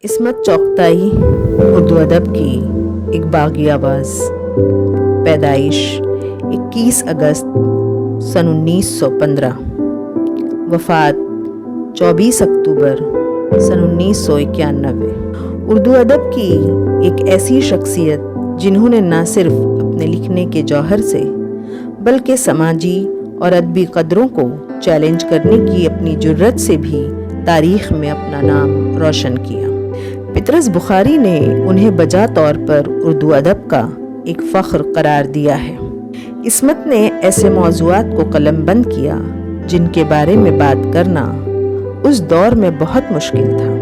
عصمت چاغتائی اردو ادب کی ایک باغی آواز۔ پیدائش 21 اگست سن 1915، وفات 24 اکتوبر سن 1991۔ اردو ادب کی ایک ایسی شخصیت جنہوں نے نہ صرف اپنے لکھنے کے جوہر سے بلکہ سماجی اور ادبی قدروں کو چیلنج کرنے کی اپنی جرأت سے بھی تاریخ میں اپنا نام روشن کیا۔ پطرس بخاری نے انہیں بجا طور پر اردو ادب کا ایک فخر قرار دیا ہے۔ عصمت نے ایسے موضوعات کو قلم بند کیا جن کے بارے میں بات کرنا اس دور میں بہت مشکل تھا۔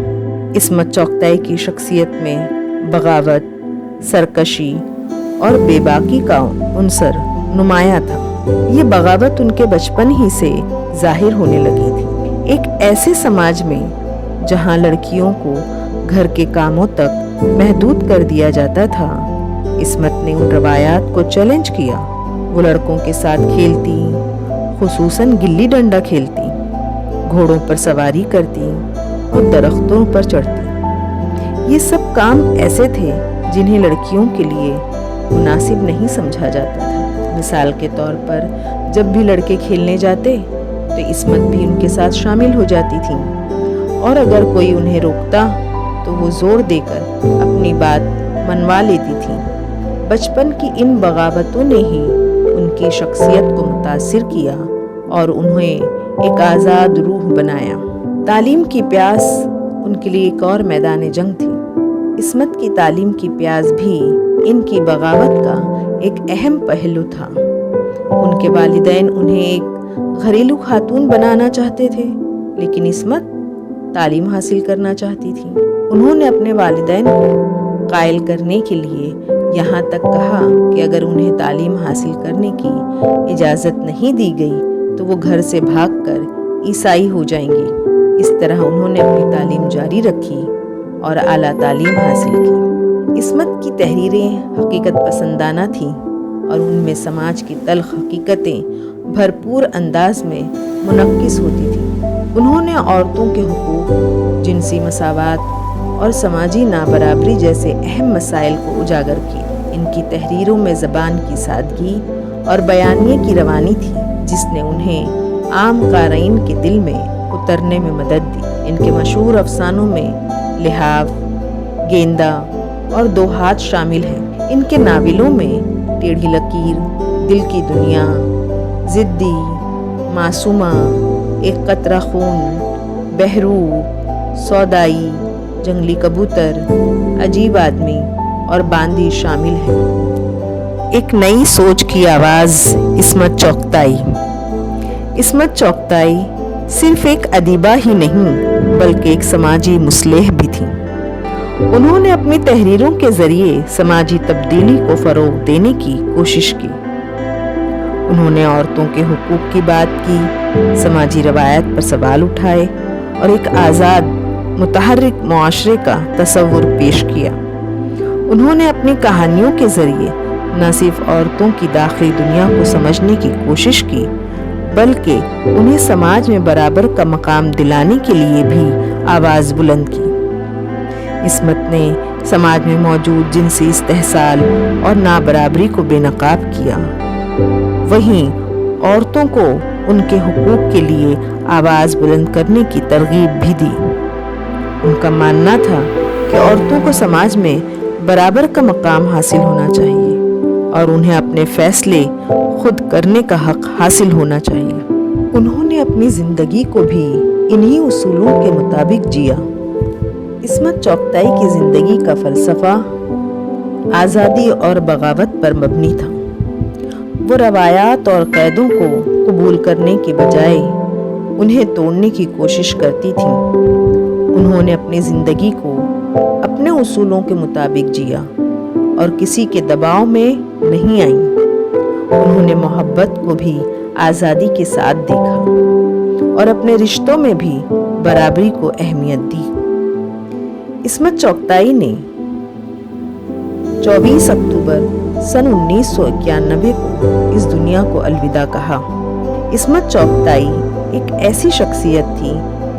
عصمت چاغتائی کی شخصیت میں بغاوت، سرکشی اور بے باکی کا عنصر نمایاں تھا۔ یہ بغاوت ان کے بچپن ہی سے ظاہر ہونے لگی تھی۔ ایک ایسے سماج میں جہاں لڑکیوں کو گھر کے کاموں تک محدود کر دیا جاتا تھا، عصمت نے ان روایات کو چیلنج کیا۔ وہ لڑکوں کے ساتھ کھیلتی، خصوصاً گلی ڈنڈا کھیلتی، گھوڑوں پر سواری کرتی اور درختوں پر چڑھتی۔ یہ سب کام ایسے تھے جنہیں لڑکیوں کے لیے مناسب نہیں سمجھا جاتا تھا۔ مثال کے طور پر جب بھی لڑکے کھیلنے جاتے تو عصمت بھی ان کے ساتھ شامل ہو جاتی تھیں، اور اگر کوئی انہیں روکتا تو وہ زور دے کر اپنی بات منوا لیتی تھیں۔ بچپن کی ان بغاوتوں نے ہی ان کی شخصیت کو متاثر کیا اور انہیں ایک آزاد روح بنایا۔ تعلیم کی پیاس ان کے لیے ایک اور میدان جنگ تھی۔ عصمت کی تعلیم کی پیاس بھی ان کی بغاوت کا ایک اہم پہلو تھا۔ ان کے والدین انہیں ایک گھریلو خاتون بنانا چاہتے تھے، لیکن عصمت تعلیم حاصل کرنا چاہتی تھی۔ انہوں نے اپنے والدین کو قائل کرنے کے لیے یہاں تک کہا کہ اگر انہیں تعلیم حاصل کرنے کی اجازت نہیں دی گئی تو وہ گھر سے بھاگ کر عیسائی ہو جائیں گی۔ اس طرح انہوں نے اپنی تعلیم جاری رکھی اور اعلیٰ تعلیم حاصل کی۔ عصمت کی تحریریں حقیقت پسندانہ تھیں اور ان میں سماج کی تلخ حقیقتیں بھرپور انداز میں منعکس ہوتی تھیں۔ انہوں نے عورتوں کے حقوق، جنسی مساوات اور سماجی نابرابری جیسے اہم مسائل کو اجاگر کیا۔ ان کی تحریروں میں زبان کی سادگی اور بیانیے کی روانی تھی جس نے انہیں عام قارئین کے دل میں اترنے میں مدد دی۔ ان کے مشہور افسانوں میں لحاف، گیندا اور دو ہاتھ شامل ہیں۔ ان کے ناولوں میں ٹیڑھی لکیر، دل کی دنیا، ضدی، معصومہ، ایک قطرہ خون، بہرو، سودائی، جنگلی کبوتر، عجیب آدمی اور باندی شامل ہیں۔ ایک نئی سوچ کی آواز عصمت چاغتائی۔ عصمت چاغتائی صرف ایک ادیبہ ہی نہیں بلکہ ایک سماجی مصلح بھی تھیں۔ انہوں نے اپنی تحریروں کے ذریعے سماجی تبدیلی کو فروغ دینے کی کوشش کی۔ انہوں نے عورتوں کے حقوق کی بات کی، سماجی روایات پر سوال اٹھائے اور ایک آزاد متحرک معاشرے کا تصور پیش کیا۔ انہوں نے اپنی کہانیوں کے ذریعے نہ صرف عورتوں کی داخلی دنیا کو سمجھنے کی کوشش کی بلکہ انہیں سماج میں برابر کا مقام دلانے کے لیے بھی آواز بلند کی۔ عصمت نے سماج میں موجود جنسی استحصال اور نابرابری کو بے نقاب کیا، وہیں عورتوں کو ان کے حقوق کے لیے آواز بلند کرنے کی ترغیب بھی دی۔ ان کا ماننا تھا کہ عورتوں کو سماج میں برابر کا مقام حاصل ہونا چاہیے اور انہیں اپنے فیصلے خود کرنے کا حق حاصل ہونا چاہیے۔ انہوں نے اپنی زندگی کو بھی انہی اصولوں کے مطابق جیا۔ عصمت چاغتائی کی زندگی کا فلسفہ آزادی اور بغاوت پر مبنی تھا۔ وہ روایات اور قیدوں کو قبول کرنے کے بجائے انہیں توڑنے کی کوشش کرتی تھیں۔ انہوں نے اپنی زندگی کو اپنے اصولوں کے مطابق جیا اور کسی کے دباؤ میں نہیں آئیں۔ انہوں نے محبت کو بھی آزادی کے ساتھ دیکھا اور اپنے رشتوں میں بھی برابری کو اہمیت دی۔ عصمت چاغتائی نے 24 اکتوبر سن 1991 کو اس دنیا کو الوداع کہا۔ عصمت چاغتائی ایک ایسی شخصیت تھی